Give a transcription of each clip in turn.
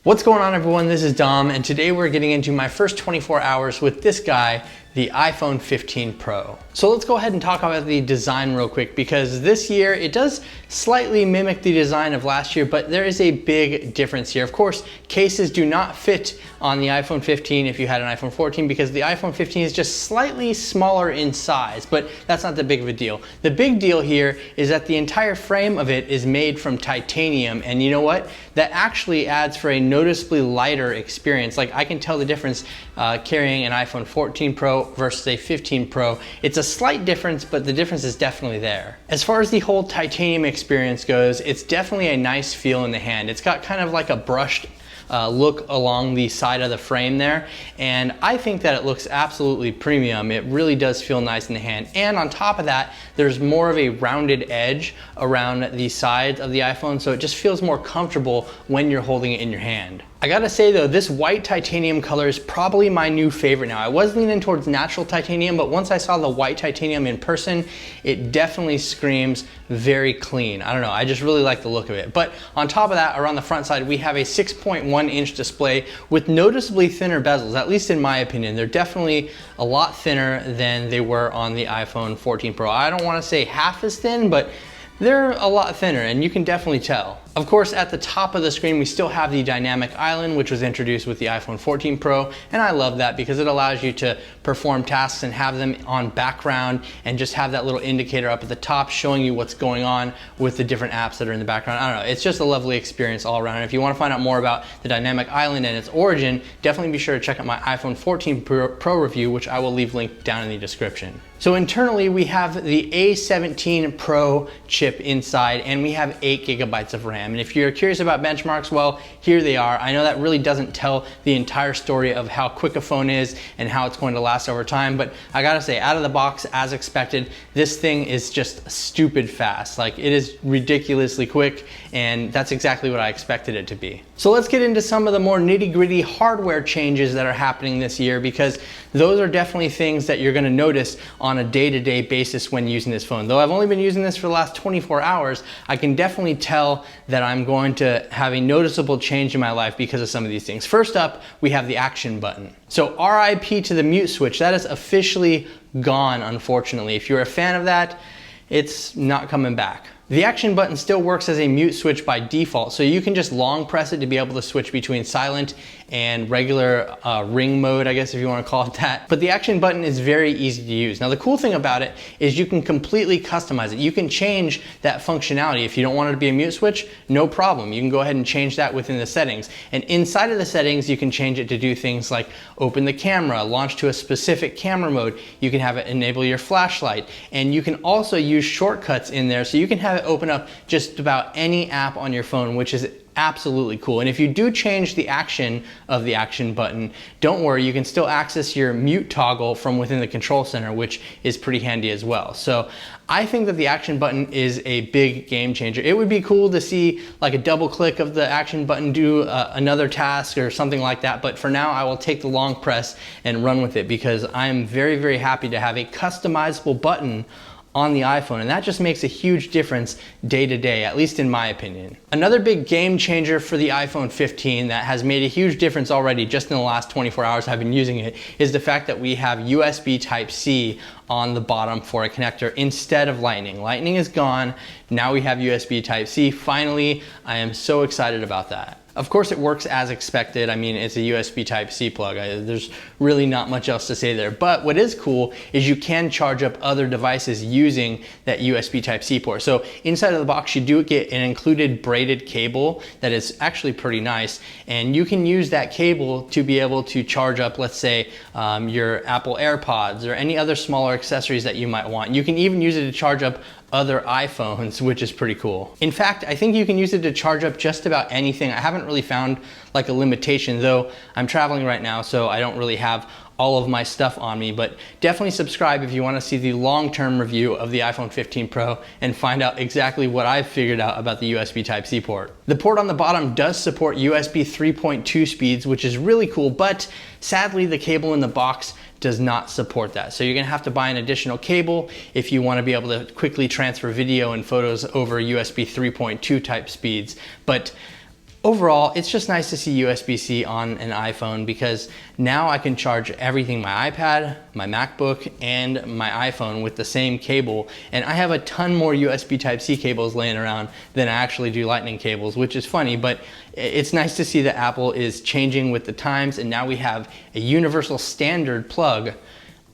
What's going on, everyone? This is Dom, and today we're getting into my first 24 hours with this guy, the iPhone 15 Pro. So let's go ahead and talk about the design real quick, because this year it does slightly mimic the design of last year, but there is a big difference here. Of course, cases do not fit on the iPhone 15 if you had an iPhone 14, because the iPhone 15 is just slightly smaller in size, but that's not that big of a deal. The big deal here is that the entire frame of it is made from titanium, and you know what? That actually adds for a noticeably lighter experience. Like, I can tell the difference carrying an iPhone 14 Pro versus a 15 Pro. It's a slight difference, but the difference is definitely there. As far as the whole titanium experience goes, it's definitely a nice feel in the hand. It's got kind of like a brushed look along the side of the frame there, and I think that it looks absolutely premium. It really does feel nice in the hand, and on top of that, there's more of a rounded edge around the sides of the iPhone, so it just feels more comfortable when you're holding it in your hand. I gotta say though, this white titanium color is probably my new favorite now. I was leaning towards natural titanium, but once I saw the white titanium in person, it definitely screams very clean. I don't know, I just really like the look of it. But on top of that, around the front side, we have a 6.1-inch display with noticeably thinner bezels, at least in my opinion. They're definitely a lot thinner than they were on the iPhone 14 Pro. I don't wanna say half as thin, but they're a lot thinner, and you can definitely tell. Of course, at the top of the screen, we still have the dynamic island, which was introduced with the iPhone 14 Pro, and I love that because it allows you to perform tasks and have them on background and just have that little indicator up at the top showing you what's going on with the different apps that are in the background. I don't know, it's just a lovely experience all around. And if you want to find out more about the dynamic island and its origin, definitely be sure to check out my iPhone 14 Pro review, which I will leave linked down in the description. So internally, we have the A17 Pro chip inside, and we have 8 gigabytes of RAM. And if you're curious about benchmarks, well, here they are. I know that really doesn't tell the entire story of how quick a phone is and how it's going to last over time, but I gotta say, out of the box, as expected, this thing is just stupid fast. Like, it is ridiculously quick, and that's exactly what I expected it to be. So let's get into some of the more nitty-gritty hardware changes that are happening this year, because those are definitely things that you're gonna notice on a day-to-day basis when using this phone. Though I've only been using this for the last 24 hours, I can definitely tell that I'm going to have a noticeable change in my life because of some of these things. First up, we have the action button. So RIP to the mute switch. That is officially gone, unfortunately. If you're a fan of that, it's not coming back. The action button still works as a mute switch by default, so you can just long press it to be able to switch between silent and regular ring mode, I guess if you want to call it that. But the action button is very easy to use. Now, the cool thing about it is you can completely customize it. You can change that functionality. If you don't want it to be a mute switch, no problem. You can go ahead and change that within the settings. And inside of the settings, you can change it to do things like open the camera, launch to a specific camera mode. You can have it enable your flashlight, and you can also use shortcuts in there, so you can have it open up just about any app on your phone, which is absolutely cool. And if you do change the action of the action button, don't worry, you can still access your mute toggle from within the control center, which is pretty handy as well. So I think that the action button is a big game changer. It would be cool to see like a double click of the action button do another task or something like that, but for now I will take the long press and run with it, because I am very, very happy to have a customizable button on the iPhone, and that just makes a huge difference day to day, at least in my opinion. Another big game changer for the iPhone 15 that has made a huge difference already just in the last 24 hours I've been using it is the fact that we have USB Type-C on the bottom for a connector instead of Lightning. Lightning is gone, now we have USB Type-C. Finally, I am so excited about that. Of course, it works as expected. I mean, it's a USB Type-C plug. There's really not much else to say there. But what is cool is you can charge up other devices using that USB Type-C port. So inside of the box, you do get an included braided cable that is actually pretty nice. And you can use that cable to be able to charge up, let's say, your Apple AirPods or any other smaller accessories that you might want. You can even use it to charge up other iPhones, which is pretty cool. In fact, I think you can use it to charge up just about anything. I haven't really found like a limitation, though I'm traveling right now, so I don't really have all of my stuff on me, but definitely subscribe if you want to see the long-term review of the iPhone 15 Pro and find out exactly what I've figured out about the USB Type-C port. The port on the bottom does support USB 3.2 speeds, which is really cool, but sadly the cable in the box does not support that. So you're gonna have to buy an additional cable if you wanna be able to quickly transfer video and photos over USB 3.2 type speeds. But Overall, it's just nice to see USB-C on an iPhone because now I can charge everything, my iPad, my MacBook, and my iPhone with the same cable. And I have a ton more USB Type-C cables laying around than I actually do Lightning cables, which is funny, but it's nice to see that Apple is changing with the times, and now we have a universal standard plug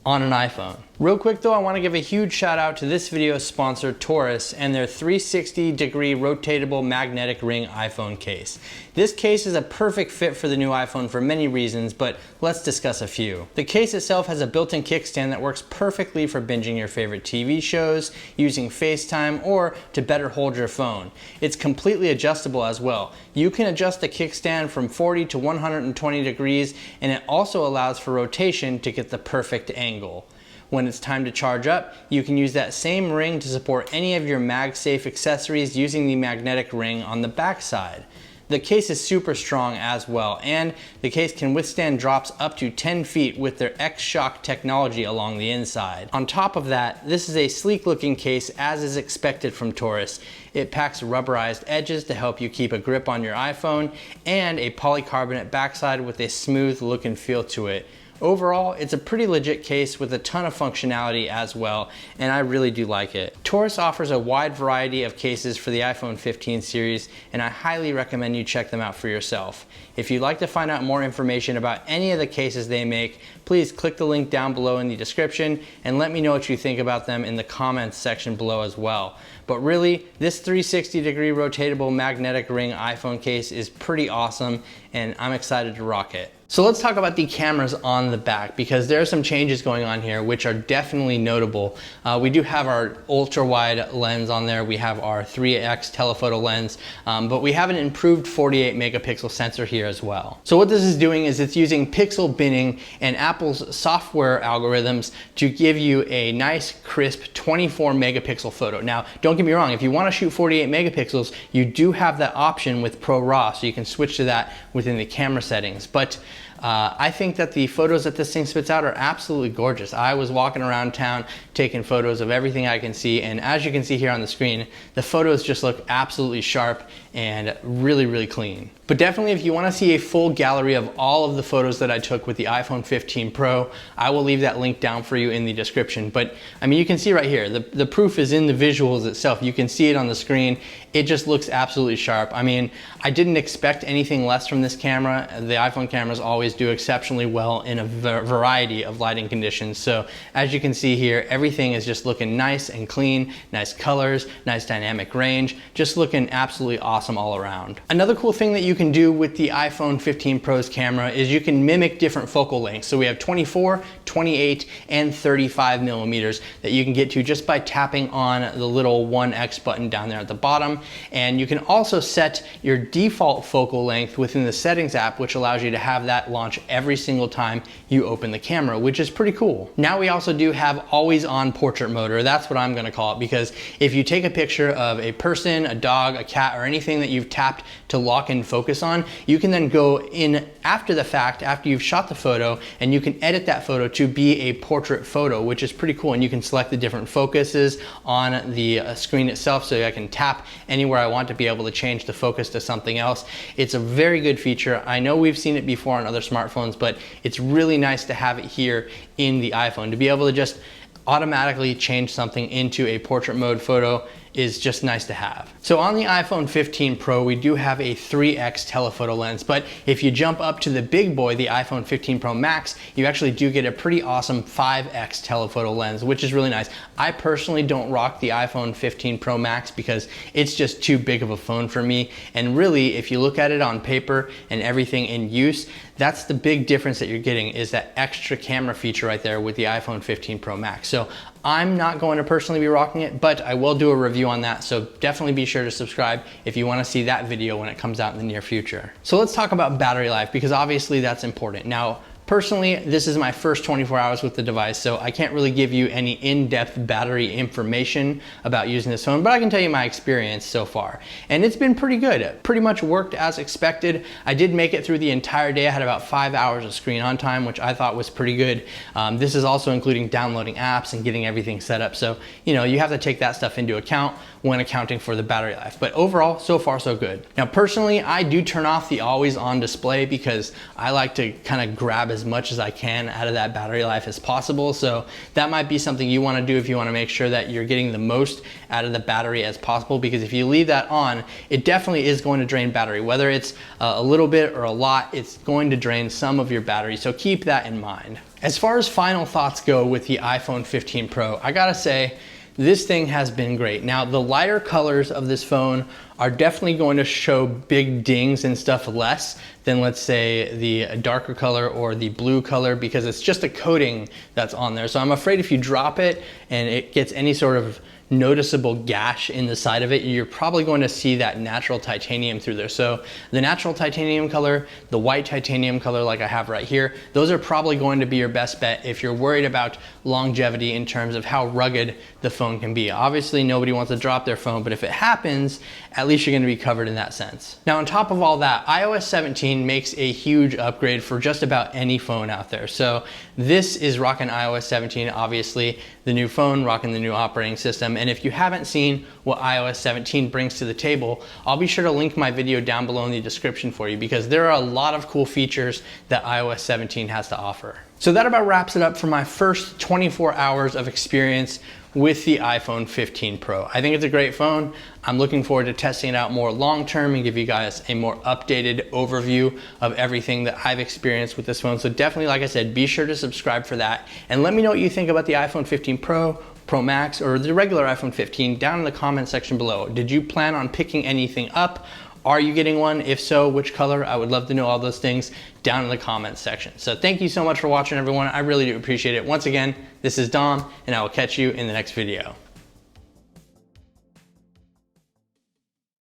on an iPhone. Real quick though, I want to give a huge shout out to this video's sponsor, Taurus, and their 360-degree rotatable magnetic ring iPhone case. This case is a perfect fit for the new iPhone for many reasons, but let's discuss a few. The case itself has a built-in kickstand that works perfectly for binging your favorite TV shows, using FaceTime, or to better hold your phone. It's completely adjustable as well. You can adjust the kickstand from 40 to 120 degrees, and it also allows for rotation to get the perfect angle. When it's time to charge up, you can use that same ring to support any of your MagSafe accessories using the magnetic ring on the back side. The case is super strong as well, and the case can withstand drops up to 10 feet with their X-Shock technology along the inside. On top of that, this is a sleek looking case as is expected from Taurus. It packs rubberized edges to help you keep a grip on your iPhone, and a polycarbonate backside with a smooth look and feel to it. Overall, it's a pretty legit case with a ton of functionality as well, and I really do like it. Taurus offers a wide variety of cases for the iPhone 15 series, and I highly recommend you check them out for yourself. If you'd like to find out more information about any of the cases they make, please click the link down below in the description and let me know what you think about them in the comments section below as well. But really, this 360-degree rotatable magnetic ring iPhone case is pretty awesome, and I'm excited to rock it. So let's talk about the cameras on the back, because there are some changes going on here which are definitely notable. We do have our ultra wide lens on there, we have our 3x telephoto lens, but we have an improved 48 megapixel sensor here as well. So what this is doing is it's using pixel binning and Apple's software algorithms to give you a nice crisp 24 megapixel photo. Now don't get me wrong, if you want to shoot 48 megapixels, you do have that option with Pro RAW, so you can switch to that within the camera settings. But I think that the photos that this thing spits out are absolutely gorgeous. I was walking around town taking photos of everything I can see, and as you can see here on the screen, the photos just look absolutely sharp and really, really clean. But definitely, if you want to see a full gallery of all of the photos that I took with the iPhone 15 Pro, I will leave that link down for you in the description. But I mean, you can see right here, the proof is in the visuals itself. You can see it on the screen. It just looks absolutely sharp. I mean, I didn't expect anything less from this camera. The iPhone cameras always do exceptionally well in a variety of lighting conditions. So as you can see here, everything is just looking nice and clean, nice colors, nice dynamic range, just looking absolutely awesome all around. Another cool thing that you can do with the iPhone 15 Pro's camera is you can mimic different focal lengths. So we have 24, 28, and 35 millimeters that you can get to just by tapping on the little 1x button down there at the bottom. And you can also set your default focal length within the settings app, which allows you to have that launch every single time you open the camera, which is pretty cool. Now we also do have always on portrait mode, or that's what I'm gonna call it, because if you take a picture of a person, a dog, a cat, or anything that you've tapped to lock in focus on, you can then go in after the fact, after you've shot the photo, and you can edit that photo to be a portrait photo, which is pretty cool. And you can select the different focuses on the screen itself, so I can tap anywhere I want to be able to change the focus to something else. It's a very good feature. I know we've seen it before on other smartphones, but it's really nice to have it here in the iPhone. To be able to just automatically change something into a portrait mode photo is just nice to have. So on the iPhone 15 Pro, we do have a 3x telephoto lens, but if you jump up to the big boy, the iPhone 15 Pro Max, you actually do get a pretty awesome 5x telephoto lens, which is really nice. I personally don't rock the iPhone 15 Pro Max because it's just too big of a phone for me. And really, if you look at it on paper and everything in use, that's the big difference that you're getting, is that extra camera feature right there with the iPhone 15 Pro Max. So I'm not going to personally be rocking it, but I will do a review on that. So definitely be sure to subscribe if you want to see that video when it comes out in the near future. So let's talk about battery life, because obviously that's important. Now, personally, this is my first 24 hours with the device, so I can't really give you any in-depth battery information about using this phone, but I can tell you my experience so far. And it's been pretty good. It pretty much worked as expected. I did make it through the entire day. I had about 5 hours of screen on time, which I thought was pretty good. This is also including downloading apps and getting everything set up. So, you know, you have to take that stuff into account. when accounting for the battery life. But overall, so far so good. Now personally, I do turn off the always on display because I like to kind of grab as much as I can out of that battery life as possible. So that might be something you want to do if you want to make sure that you're getting the most out of the battery as possible, because if you leave that on, it definitely is going to drain battery. Whether it's a little bit or a lot, it's going to drain some of your battery. So keep that in mind. As far as final thoughts go with the iPhone 15 Pro, I gotta say, this thing has been great. Now, the lighter colors of this phone are definitely going to show big dings and stuff less than, let's say, the darker color or the blue color, because it's just a coating that's on there. So I'm afraid if you drop it and it gets any sort of noticeable gash in the side of it, you're probably going to see that natural titanium through there. So the natural titanium color, the white titanium color like I have right here, those are probably going to be your best bet if you're worried about longevity in terms of how rugged the phone can be. Obviously, nobody wants to drop their phone, but if it happens, at least you're going to be covered in that sense. Now, on top of all that, iOS 17 makes a huge upgrade for just about any phone out there. So this is rocking iOS 17, obviously the new phone rocking the new operating system. And if you haven't seen what iOS 17 brings to the table, I'll be sure to link my video down below in the description for you, because there are a lot of cool features that iOS 17 has to offer. So that about wraps it up for my first 24 hours of experience with the iPhone 15 Pro. I think it's a great phone. I'm looking forward to testing it out more long-term and give you guys a more updated overview of everything that I've experienced with this phone. So definitely, like I said, be sure to subscribe for that. And let me know what you think about the iPhone 15 Pro, Pro Max, or the regular iPhone 15 down in the comment section below. Did you plan on picking anything up? Are you getting one? If so, which color? I would love to know all those things down in the comments section. So thank you so much for watching, everyone. I really do appreciate it. Once again, this is Dom, and I will catch you in the next video.